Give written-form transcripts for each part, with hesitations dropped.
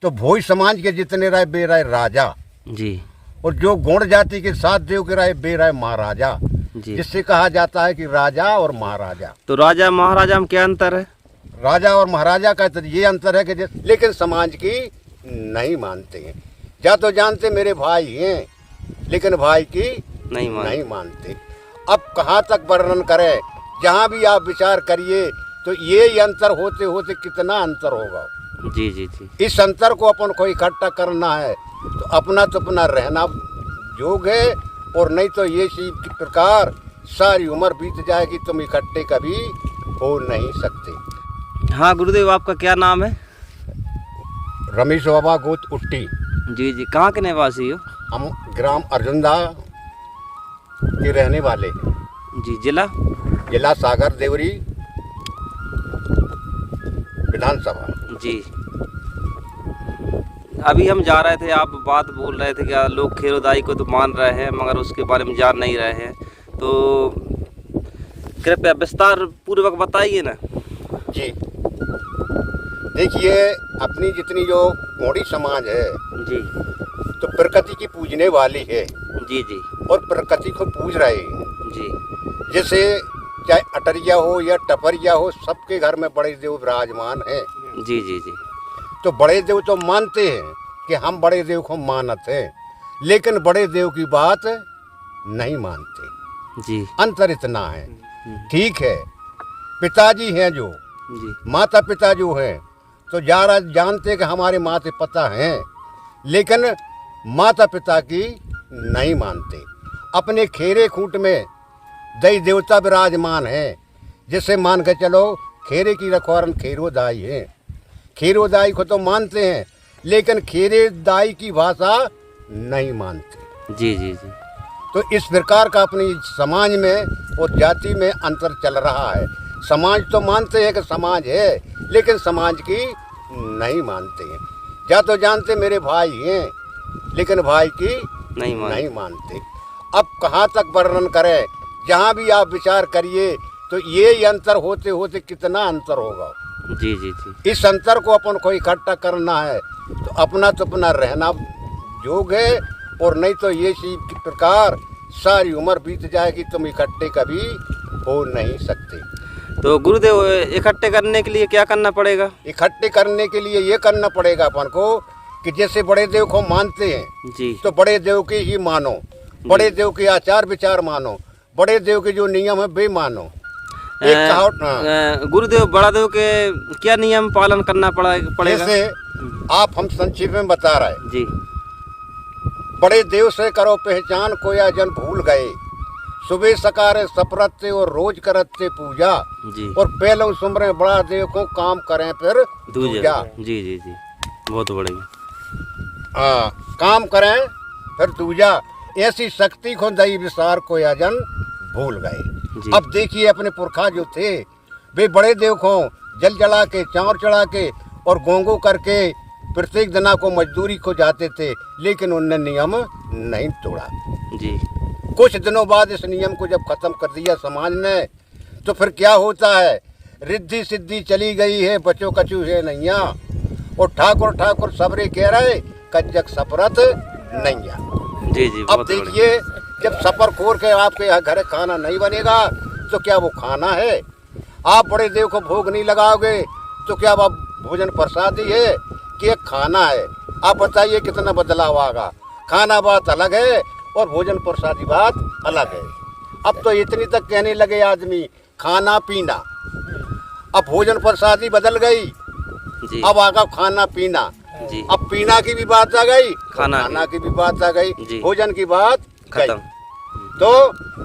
तो भोई समाज के जितने रहे बे रहे राजा जी। और जो गौड़ जाति के 7 देव के रहे बे रहे महाराजा, जिससे कहा जाता है कि राजा और महाराजा। तो राजा महाराजा में क्या अंतर है? राजा और महाराजा का तो ये अंतर है कि लेकिन समाज की नहीं मानते हैं। या तो जानते मेरे भाई हैं, लेकिन भाई की नहीं मानते। अब कहाँ तक वर्णन करें, जहाँ भी आप विचार करिए तो ये अंतर होते होते कितना अंतर होगा। जी जी जी। इस अंतर को अपन को इकट्ठा करना है तो अपना रहना योग है, और नहीं तो ये इसी प्रकार सारी उम्र बीत जाएगी, तुम इकट्ठे कभी हो नहीं सकते। हाँ गुरुदेव, आपका क्या नाम है? रमेश बाबा गोत उट्टी। जी जी। कहाँ के निवासी हो? हम ग्राम अर्जुनदा के रहने वाले हैं। जी। जिला सागर देवरी विधानसभा। जी। अभी हम जा रहे थे, आप बात बोल रहे थे कि लोग खेरोदाई को तो मान रहे हैं मगर उसके बारे में जान नहीं रहे हैं, तो कृपया विस्तार पूर्वक बताइए ना। जी देखिए, अपनी जितनी जो गौड़ी समाज है जी, तो प्रकृति की पूजने वाली है। जी जी। और प्रकृति को पूज रहे हैं। जी। जैसे चाहे अटरिया हो या टपरिया हो, सबके घर में बड़े देव विराजमान है। जी जी जी। तो बड़े देव तो मानते हैं कि हम बड़े देव को मानते हैं, लेकिन बड़े देव की बात नहीं मानते। जी। अंतर इतना है। ठीक है, पिताजी हैं जो जी, माता पिता जो हैं, तो जानते कि हमारे माता पिता हैं, लेकिन माता पिता की नहीं मानते। अपने खेरे खूंट में दई देवता विराजमान है, जिससे मान के चलो खेरे की रखवारन खेरोदाई है। खेरोदाई को तो मानते हैं, लेकिन खेरेदाई की भाषा नहीं मानते। जी जी जी। तो इस प्रकार का अपनी समाज में और जाति में अंतर चल रहा है। समाज तो मानते हैं कि समाज है, लेकिन समाज की नहीं मानते हैं। या तो जानते मेरे भाई हैं, लेकिन भाई की नहीं मानते। अब कहाँ तक वर्णन करें, जहाँ भी आप विचार करिए तो ये अंतर होते होते कितना अंतर होगा। जी जी जी। इस अंतर को अपन को इकट्ठा करना है तो अपना रहना योग है, और नहीं तो ये इसी प्रकार सारी उम्र बीत जाएगी, तुम इकट्ठे कभी हो नहीं सकते। तो गुरुदेव, इकट्ठे करने के लिए क्या करना पड़ेगा? इकट्ठे करने के लिए ये करना पड़ेगा अपन को कि जैसे बड़े देव को मानते हैं जी, तो बड़े देव के ही मानो, बड़े देव के आचार विचार मानो, बड़े देव के जो नियम है वे मानो। गुरुदेव, बड़ा देव के क्या नियम पालन करना पड़ेगा? जैसे आप हम संक्षेप में बता रहे जी। बड़े देव से करो पहचान, कोया जन भूल गए। सुबह सकारे सपरते और रोज करते पूजा, जी। और पहले सुमरे बड़ा देव को काम करें फिर दूजा। जी जी जी। बहुत बढ़िया। काम करें फिर दूजा, ऐसी शक्ति को दई विसार कोया जन भूल गए। अब देखिए, अपने पुरखा जो थे वे बड़े देव को जल जला के, चावल चढ़ा के और गोंगो करके प्रत्येक दिना को मजदूरी को जाते थे, लेकिन उनने नियम नहीं तोड़ा। जी। कुछ दिनों बाद इस नियम को जब खत्म कर दिया समाज ने, तो फिर क्या होता है, रिद्धि सिद्धि चली गई है, बचो कचू है नैया, और ठाकुर सबरे कह रहे कज्जक सपरत नैया। जी जी। अब देखिए, जब सफर खोर के आपके घर खाना नहीं बनेगा तो क्या वो खाना है? आप बड़े देव को भोग नहीं लगाओगे तो क्या वो भोजन प्रसादी है कि एक खाना है? आप बताइए कितना बदलाव आएगा। खाना बात अलग है और भोजन प्रसादी बात अलग है। अब तो इतनी तक कहने लगे आदमी खाना पीना, अब भोजन प्रसादी बदल गई जी। अब आगा खाना पीना जी। अब पीना की भी बात आ गई, खाना की भी बात आ गई, भोजन की बात खत्म। तो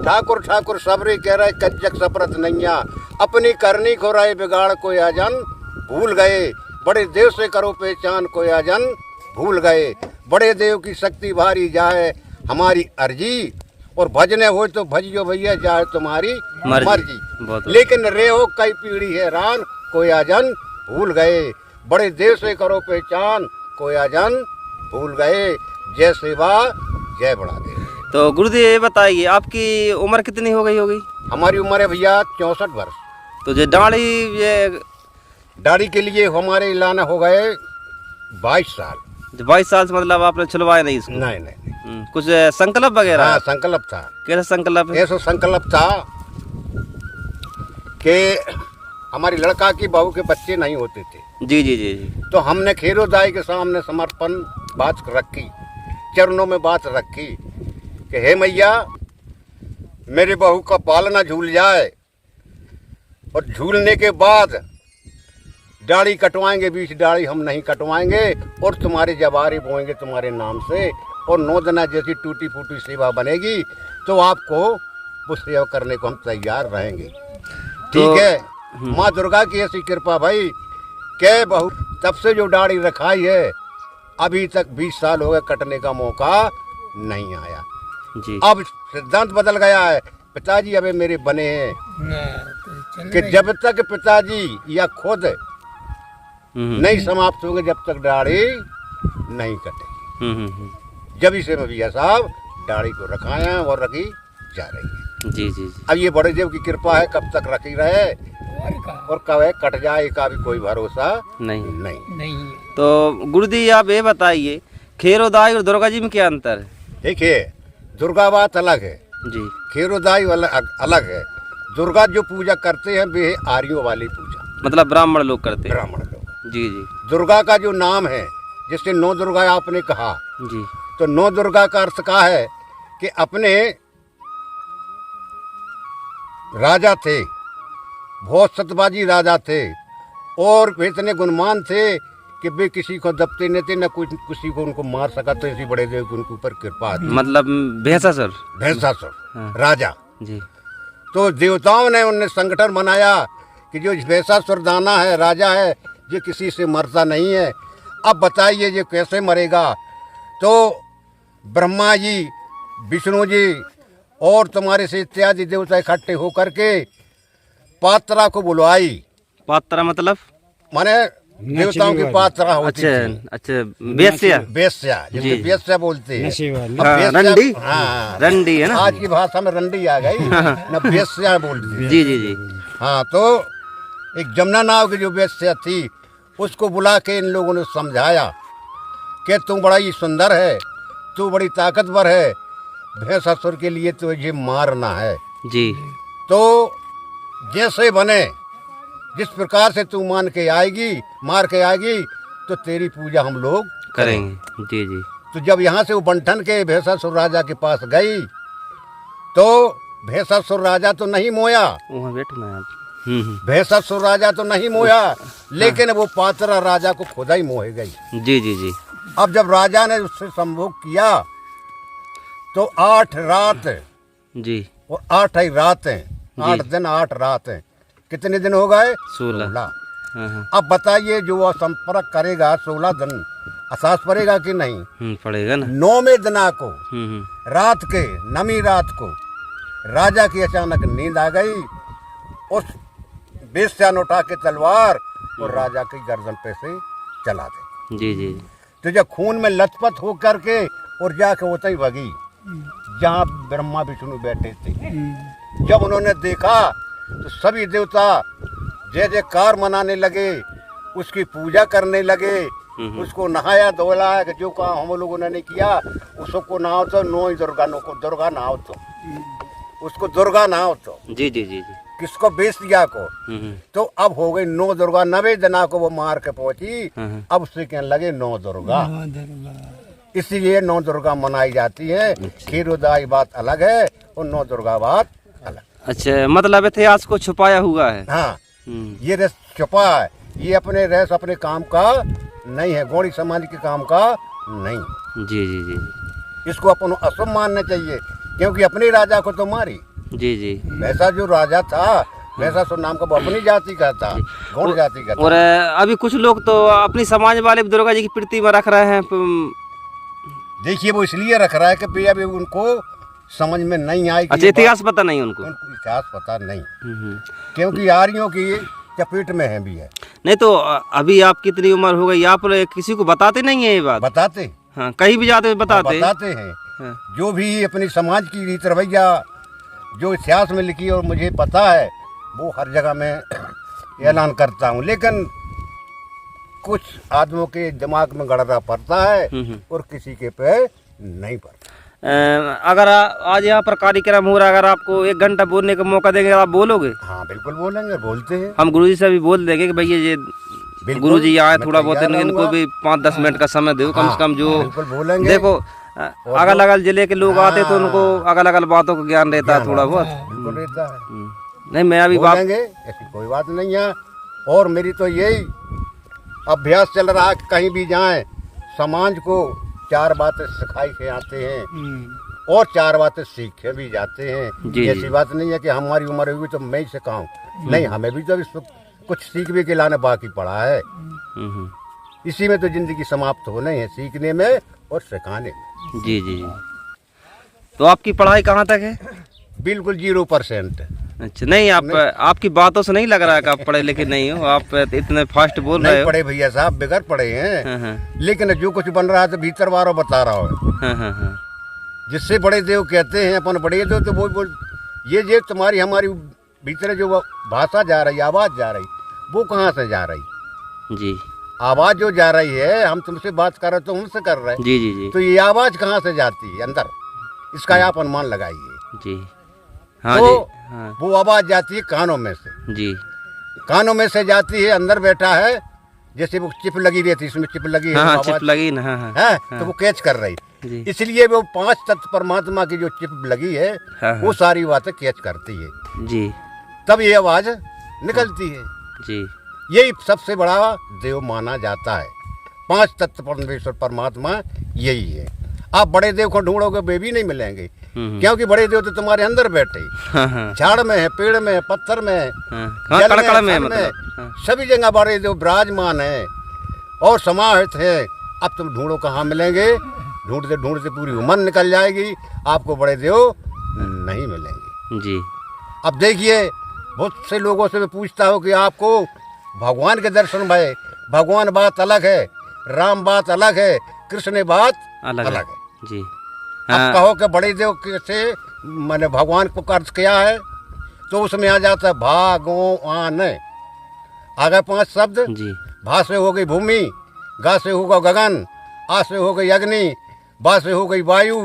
ठाकुर सबरे कह रहे कज्जक सपरत नैया, अपनी करनी को राय बिगाड़ को आजन भूल गए। बड़े देव से करो पहचान को आजन भूल गए। बड़े देव की शक्ति भारी जाए हमारी अर्जी, और भजने हो तो भजियो भैया जाए तुम्हारी मर्जी। लेकिन रे हो कई पीढ़ी है रान कोई आजन भूल गए। बड़े देव से करो पहचान कोई आजन भूल गए। जय सेवा जय बड़ा देव। तो गुरुदेव, ये बताइए आपकी उम्र कितनी हो गई होगी? हमारी उम्र है भैया 64 वर्ष। तो ये दाढ़ी के लिए हमारे लाना हो गए 22 साल। 22 साल से मतलब आपने छुलवाया नहीं इसको? नहीं नहीं, कुछ संकल्प वगैरह? हाँ संकल्प था। कैसा संकल्प है? ऐसा संकल्प था कि हमारी लड़का की बहू के बच्चे नहीं होते थे। जी जी जी जी। तो हमने खेरोदाई के सामने समर्पण बात रखी, चरणों में बात रखी कि हे मैया, मेरे बहू का पालना झूल जाए और झूलने के बाद दाढ़ी कटवाएंगे, 20 दाढ़ी हम नहीं कटवाएंगे और तुम्हारे जवारे बोएंगे तुम्हारे नाम से, और 9 दिना जैसी टूटी फूटी सेवा बनेगी तो आपको वो सेवा करने को हम तैयार रहेंगे। ठीक है। माँ दुर्गा की ऐसी कृपा भाई के बहू तब से जो दाढ़ी रखाई है अभी तक 20 साल हो गए, कटने का मौका नहीं आया जी। अब सिद्धांत बदल गया है। पिताजी अबे मेरे बने हैं कि जब तक पिताजी या खुद नहीं समाप्त होंगे जब तक दाढ़ी नहीं कटेगी। जब से भैया साहब दाढ़ी को रखाया और रखी जा रही है। जी जी जी। अब ये बड़े देव की कृपा है, कब तक रखी रहे और कब है कट जाए का भी कोई भरोसा नहीं। तो गुरुजी आप ये बताइए, खेरोदाई और दुर्गा जी में क्या अंतर है? देखिए, दुर्गा बात अलग है जी, खेरोदाई अलग है। दुर्गा जो पूजा करते हैं वे है आर्यों वाली पूजा, मतलब ब्राह्मण लोग करते हैं। ब्राह्मण लोग। जी जी दुर्गा का जो नाम है, जैसे 9 दुर्गा आपने कहा, जी। तो 9 दुर्गा का अर्थ क्या है कि अपने राजा थे, बहुत सतबाजी राजा थे और वे इतने गुणमान थे कि वे किसी को दबते नहीं थे, न कुछ किसी को उनको मार सका। तो इसी बड़े देव की उनके ऊपर कृपा थी। मतलब भैंसासुर? भैंसासुर हाँ। राजा। जी। तो देवताओं ने उन्हें संगठन बनाया कि जो भैंसासुर दाना है, राजा है, ये किसी से मरता नहीं है। अब बताइए ये कैसे मरेगा? तो ब्रह्मा जी, विष्णु जी और तुम्हारे से इत्यादि देवता इकट्ठे होकर के पात्रा को बुलवाई। पात्रा मतलब? माने देवताओं की पात्रा होती अच्छा थी। अच्छा, वेश्या? वेश्या, जिसे वेश्या बोलते हैं। अब हाँ, वेश्या- रंडी? हाँ, रंडी है ना? आज की भाषा में रंडी आ गई न, वेश्या बोलते हैं। जी जी जी। हाँ, तो एक जमुना नाव की जो वेश्या थी उसको बुला के इन लोगों ने समझाया कि तू बड़ा ही सुंदर है, तू बड़ी ताकतवर है, भैंसासुर के लिए तुझे मारना है। जी। तो जैसे बने, जिस प्रकार से तू मार के आएगी तो तेरी पूजा हम लोग करेंगे। जी जी। तो जब यहाँ से वो बंठन के भैंसासुर राजा के पास गई तो भैंसासुर राजा तो नहीं मोया, वहाँ बैठना है आप। भैंसासुर राजा तो नहीं मोया, लेकिन वो पात्रा राजा को खुदा ही मोह गई। जी जी जी। अब जब राजा ने उससे संभोग किया तो 8 रात जी। और 8 ही रात हैं, 8 दिन 8 रात हैं। कितने दिन हो गए? 16। अब बताइए जो वो संपर्क करेगा 16 दिन एहसास पड़ेगा कि नहीं? पड़ेगा ना। 9वें दिना को रात के नमी रात को राजा की अचानक नींद आ गई। उस वेश्या ने उठा के तलवार और राजा की गर्दन पे से चला दे। जी जी। तो जब खून में लथपथ हो करके और जाके उतई भगी जहाँ ब्रह्मा विष्णु बैठे थे। जब उन्होंने देखा तो सभी देवता जय जयकार मनाने लगे, उसकी पूजा करने लगे, उसको नहाया धोलाया कि जो काम हम लोगों ने नहीं किया उसको नहाओ तो 9 दुर्गा नहाओ तो उसको दुर्गा नहाओ तो। जी जी जी जी। किसको? बेस्तिया को। तो अब हो गई 9 दुर्गा। 9वें दिना को वो मार के पहुंची। अब उससे कहने लगे 9 दुर्गा। इसीलिए 9 दुर्गा मनाई जाती है। खेरोदाई बात अलग है और 9 दुर्गा बात अलग। अच्छा, मतलब इतिहास को छुपाया हुआ है। हाँ, ये रस छुपा है, ये अपने रस अपने काम का नहीं है, गौड़ी समाज के काम का नहीं। जी जी जी। इसको अपन अशुभ मानना चाहिए क्योंकि अपने राजा को तो मारी। जी जी। वैसा जो राजा था वैसा सो नाम का वो अपनी जाति का था, गौड़ जाति का था। और अभी कुछ लोग तो अपनी समाज वाले भी दुर्गा जी की प्रतिमा रख रहे हैं। देखिए, वो इसलिए रख रहा है कि भैया अभी उनको समझ में नहीं आई। अच्छा, इतिहास पता नहीं उनको? इतिहास पता नहीं क्योंकि आर्यों की चपेट में है भी है। नहीं तो अभी आप कितनी उम्र हो गई, आप किसी को बताते नहीं है ये बात? बताते। हाँ, कहीं भी जाते बताते हैं। हाँ। जो भी अपनी समाज की रीत रवैया जो इतिहास में लिखी और मुझे पता है वो हर जगह में ऐलान करता हूँ। लेकिन कुछ आदमियों के दिमाग में गड़रा पड़ता है और किसी के पे नहीं पड़ता। अगर आज यहाँ पर कार्यक्रम हो रहा है, अगर आपको 1 घंटा बोलने का मौका देंगे आप बोलोगे? हाँ बिल्कुल बोलेंगे, बोलते हैं। हम गुरुजी से भी बोल देंगे कि भैया ये गुरुजी आए, थोड़ा बहुत इनको भी 5-10 मिनट का समय दो कम से कम। जो बिल्कुल बोलेंगे। देखो अगल अगल जिले के लोग आते तो उनको अगल अगल बातों का ज्ञान रहता है थोड़ा बहुत। बिल्कुल रहता है। नहीं मैं अभी बोलेंगे, ऐसी कोई बात नहीं है। और मेरी तो यही अभ्यास चल रहा है कि कहीं भी जाएं समाज को 4 बातें सिखाई के आते हैं और 4 बातें सीख के भी जाते हैं। जी, ऐसी बात नहीं है कि हमारी उम्र हुई तो मैं ही सिखाऊं, नहीं, हमें भी तो कुछ सीख भी के लाने बाकी पड़ा है। इसी में तो जिंदगी समाप्त होना ही है, सीखने में और सिखाने में। जी जी। तो आपकी पढ़ाई कहाँ तक है? बिल्कुल 0%। अच्छा, नहीं आपकी बातों से नहीं लग रहा है कि आप पढ़े लिखे नहीं हो, आप इतने फास्ट बोल रहे नहीं हो। पढ़े भैया साहब, बेगर पढ़े हैं। लेकिन जो कुछ बन रहा है तो भीतर वारों बता रहा हूँ। जिससे बड़े देव कहते हैं अपन बड़े देव, तो वो ये तुम्हारी हमारी भीतर जो भाषा जा रही, आवाज जा रही, वो कहाँ से जा रही? जी, आवाज जो जा रही है, हम तुमसे बात कर रहे तो हमसे कर रहे हैं। जी जी जी। तो ये आवाज कहाँ से जाती है अंदर, इसका आप अनुमान लगाइए। जी हाँ तो जी हाँ। वो आवाज जाती है कानों में से। जी, कानों में से जाती है, अंदर बैठा है, जैसे वो चिप लगी रहती है, इसमें चिप लगी है, हाँ वो चिप आवाज लगी ना। हाँ हाँ है, तो वो कैच कर रही। जी। इसलिए वो 5 तत्व परमात्मा की जो चिप लगी है, हाँ, वो सारी बातें कैच करती है, जी तब ये आवाज निकलती है। जी। यही सबसे बड़ा देव माना जाता है। 5 तत्व परमेश्वर परमात्मा यही है। आप बड़े देव को ढूंढोगे वे भी नहीं मिलेंगे, क्योंकि बड़े देव तो तुम्हारे अंदर बैठे, झाड़ में है, पेड़ में है, पत्थर में है, जल में है, मतलब सभी जगह बड़े देव विराजमान है और समाहित है। अब तुम ढूंढो कहाँ मिलेंगे, ढूंढते ढूंढते पूरी उम्र निकल जाएगी, आपको बड़े देव नहीं मिलेंगे। जी। अब देखिए, बहुत से लोगों से मैं पूछता हूँ कि आपको भगवान के दर्शन भय, भगवान बात अलग है, राम बात अलग है, कृष्ण बात अलग है। जी। अब कहो कि बड़े देव से मैंने भगवान को अर्थ किया है, तो उसमें आ जाता है भागवान। आ गए 5 शब्द। जी। भा से हो गई भूमि, गा से होगा गगन, आ से हो गई अग्नि, बा से हो गई वायु,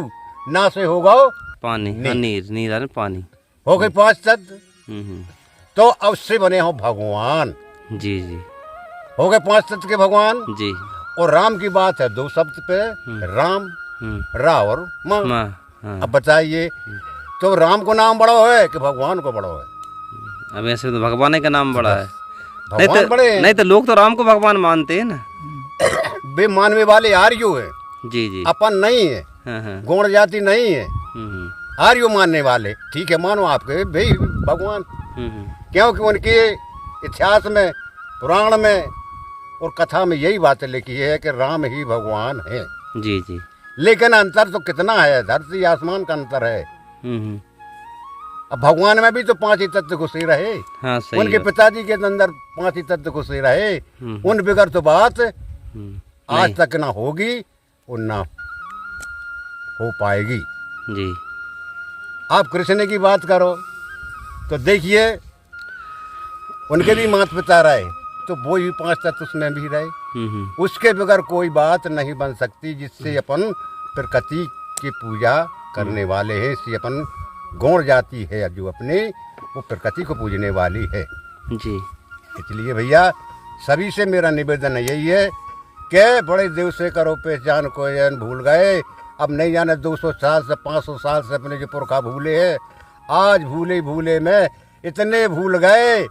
ना से होगा पानी, नीर पानी, हो गई 5 तत्व। तो अब से बने हो भगवान। जी जी। हो गए 5 तत्व के भगवान। जी। और राम की बात है 2 शब्द पे, राम, रा और माँ। हाँ। अब बताइए, तो राम को नाम बड़ा है कि भगवान को बड़ा है? अब ऐसे तो भगवान का नाम बड़ा है। भगवान बड़े हैं। नहीं तो लोग तो राम को भगवान मानते हैं ना। वे मानवे वाले आर्यो है, जी जी। अपन नहीं है, गौड़ जाति नहीं है, आर्यो मानने वाले। ठीक है, मानो आपके भाई भगवान, क्योंकि उनके इतिहास में, पुराण में और कथा में यही बातें लिखी है कि राम ही भगवान है। जी जी। लेकिन अंतर तो कितना है, धरती आसमान का अंतर है। अब भगवान में भी तो 5 ही तत्व घुसे रहे। हाँ, सही उनके पिताजी के अंदर 5 ही तत्व घुसे रहे। उन बिगर तो बात आज तक ना होगी और ना हो पाएगी। जी। आप कृष्ण की बात करो तो देखिए, उनके भी माता पिता रहे, तो वो ही 5 तत्व उसमें भी रहे। उसके बगैर कोई बात नहीं बन सकती, जिससे अपन प्रकृति की पूजा करने वाले हैं। इससे अपन गौड़ जाति है जो अपने, वो प्रकृति को पूजने वाली है। जी। इसलिए भैया सभी से मेरा निवेदन यही है कि बड़े देव से करो पहचान, कोई जन भूल गए। अब नहीं जाने 200 साल से 500 साल से अपने जो पुरखा भूले हैं, आज भूले भूले में इतने भूल गए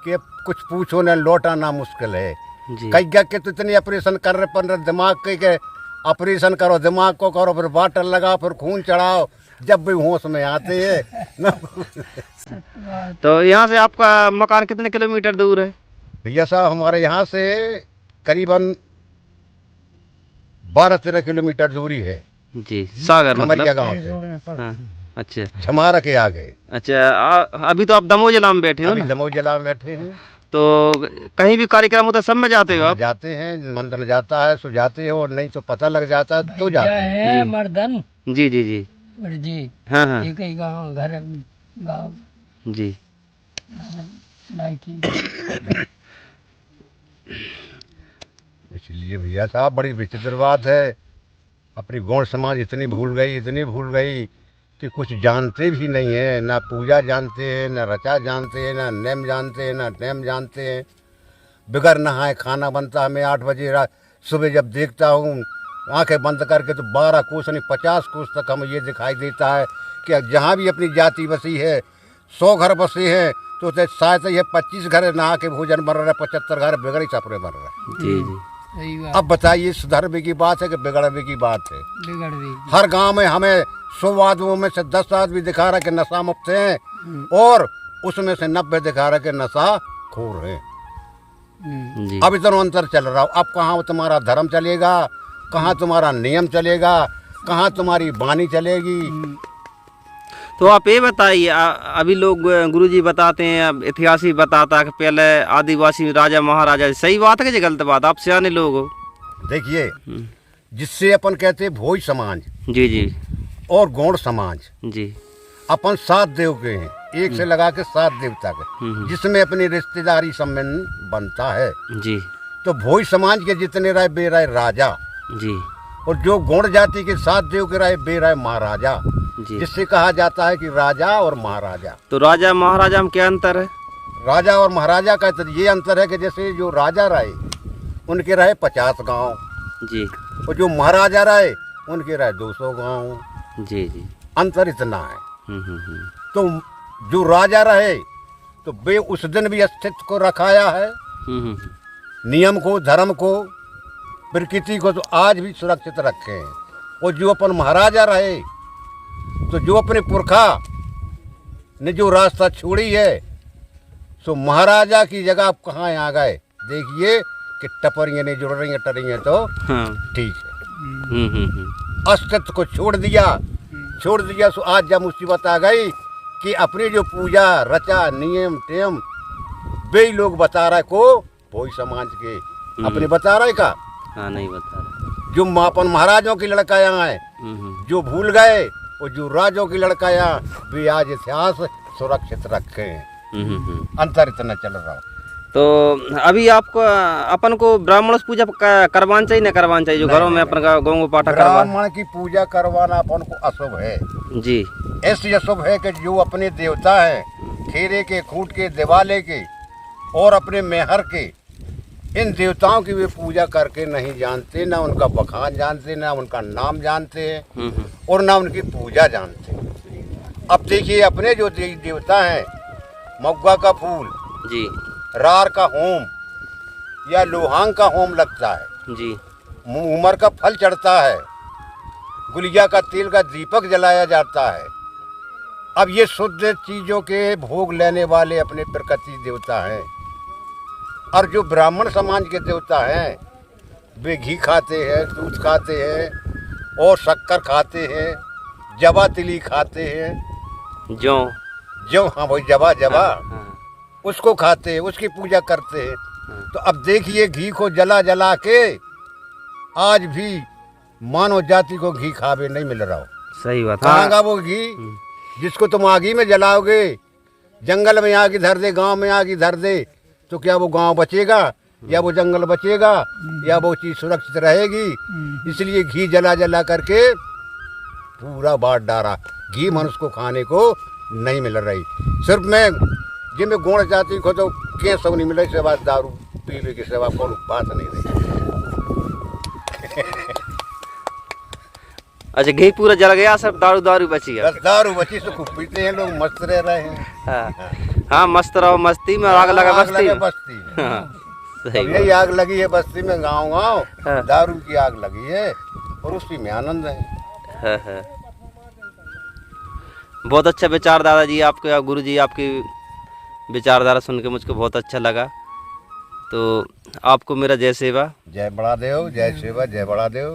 कि कुछ पूछो न, लौटाना मुश्किल है। कई के तो इतने ऑपरेशन कर रहे, 15 दिमाग के ऑपरेशन करो, दिमाग को करो, फिर वाटर लगाओ, फिर खून चढ़ाओ, जब भी होश में आते हैं। तो यहाँ से आपका मकान कितने किलोमीटर दूर है? भैया साहब, हमारे यहाँ से करीबन 12-13 किलोमीटर दूरी है। जी। सागर मतलब गाँव से। हाँ, अच्छा। छमारा के आगे। अच्छा, अभी तो आप दमोह जिला में बैठे हो ना? दमोह जिला में बैठे हैं। तो कहीं भी कार्यक्रम होता है सब में जाते हो आप? जाते हैं, मंदिर जाता है सो जाते हो, और नहीं तो पता लग जाता है तो जाते हैं। मर्दन। जी जी जी जी। हाँ हाँ। एक ही गाँव, घर गाँव। जी। इसलिए भैया साहब बड़ी विचित्र बात है, अपनी गौड़ समाज इतनी भूल गई कि कुछ जानते भी नहीं है, ना पूजा जानते हैं, ना रचा जानते हैं, ना नेम जानते हैं, ना टेम जानते हैं। बगैर नहाए खाना बनता है। मैं 8 बजे सुबह जब देखता हूँ आंखें बंद करके तो 12 कोस नहीं 50 कोस तक हमें ये दिखाई देता है कि जहाँ भी अपनी जाति बसी है 100 घर बसे हैं तो शायद ये 25 घर नहा के भोजन बन रहा है, 75 घर बिगड़ी छपरे बन रहे हैं। जी जी सही बात। अब बताइए सुधरने की बात है कि बिगड़ने की बात है। बिगड़ गई। हर गांव में हमें 100 आदमियों में से 10 आदमी दिखा रहा है कि नशा मुक्त हैं और उसमें से 90 दिखा रहा है कि नशा खोर है। जी। अब इतना अंतर चल रहा हो। अब कहाँ तुम्हारा धर्म चलेगा, कहाँ तुम्हारा नियम चलेगा, कहाँ तुम्हारी वाणी चलेगी। तो आप ये बताइए, अभी लोग गुरुजी बताते हैं, अब इतिहास ही बताता है कि पहले आदिवासी राजा महाराजा, सही बात है कि गलत बात? आप सियाने लोग हो। देखिए, जिससे अपन कहते हैं भोज समाज जी जी और गौड़ समाज, जी। अपन 7 देव के हैं, एक से लगा के 7 देव तक, जिसमें अपनी रिश्तेदारी संबंध बनता है। जी। तो भोज समाज के जितने रहे बेराय राजा जी। और जो गौड़ जाति के 7 देव के रहे बेराय महाराजा, जी। जिससे कहा जाता है कि राजा और महाराजा। तो राजा महाराजा में क्या अंतर है? राजा और महाराजा का तो ये अंतर है कि जैसे जो राजा रहे उनके रहे 50 गांव जी, और जो महाराजा रहे उनके रहे 200 गांव। जी जी। अंतर इतना है। हम्म। तो जो राजा रहे तो वे उस दिन भी अस्तित्व को रखाया है, हम्म। नियम को, धर्म को, प्रकृति को तो आज भी सुरक्षित रखे हैं। और जो अपन महाराजा रहे तो जो अपने पुरखा ने जो रास्ता छोड़ी है सो महाराजा की जगह आप कहाँ आ गए। देखिए कि टपरियाँ नहीं जुड़ रही हैं, टरियाँ तो हाँ। ठीक है। हम्म। अस्तित्व को छोड़ दिया सो आज जब मुसीबत आ गई कि अपनी जो पूजा रचा नियम टेम वे लोग बता रहे को भोज समाज के अपने बता रहे का। हाँ, नहीं बता रहा। जो अपन महाराजों की लड़कायाँ हैं जो भूल गए और जो राजों की लड़कायाँ वे आज इतिहास सुरक्षित रखे हैं। अंतर इतना चल रहा हो। तो अभी आपको अपन को ब्राह्मण से पूजा करवाना चाहिए, ना करवाना चाहिए? जो घरों में अपन का गौ पाठा करवा, ब्राह्मण की पूजा करवाना अपन को अशुभ है जी। ऐसी अशुभ है कि जो अपने देवता हैं खेरे के, खूंट के, दिवाले के और अपने मेहर के, इन देवताओं की वे पूजा करके नहीं जानते, ना उनका बखान जानते, ना उनका नाम जानते हैं और ना उनकी पूजा जानते हैं। अब देखिए अपने जो देवता हैं, मग्गा का फूल जी, रार का होम या लोहांग का होम लगता है जी, उमर का फल चढ़ता है, गुलिया का तेल का दीपक जलाया जाता है। अब ये शुद्ध चीज़ों के भोग लेने वाले अपने प्रकृति देवता हैं। और जो ब्राह्मण समाज के देवता हैं वे घी खाते हैं, दूध खाते हैं और शक्कर खाते हैं, जवा तिली खाते हैं। जो हाँ भाई जवा हाँ। उसको खाते हैं, उसकी पूजा करते हैं। तो अब देखिए घी को जला जला के आज भी मानव जाति को घी खावे नहीं मिल रहा हो। सही बात। कहाँ गा वो घी जिसको तुम आगी में जलाओगे, जंगल में आग धर दे, गांव में आग धर दे तो क्या वो गांव बचेगा या वो जंगल बचेगा या वो चीज़ सुरक्षित रहेगी? इसलिए घी जला जला करके पूरा बांट डाला। घी मनुष्य को खाने को नहीं मिल रही। सिर्फ मैं जिनमें गुण जाति को तो क्या सब नहीं मिल रही, सिवा दारू पीने के सिवा कोई बात नहीं रही। अच्छा, घी पूरा जल गया, सब दारू बची है। बस दारू बची तो खूब पीते हैं लोग, मस्त रह रहे हैं। हाँ, मस्त रहो मस्ती में, आग लगा बस्ती में। हाँ, सही यही आग लगी है बस्ती में, गाँव हाँ। दारू की आग लगी है और उसी में आनंद है। है। बहुत अच्छा विचार दादाजी आपके, गुरु जी आपकी विचारधारा सुन के मुझको बहुत अच्छा लगा। तो आपको मेरा जय सेवा। जय बड़ा देव, जय सेवा, जय बड़ा देव।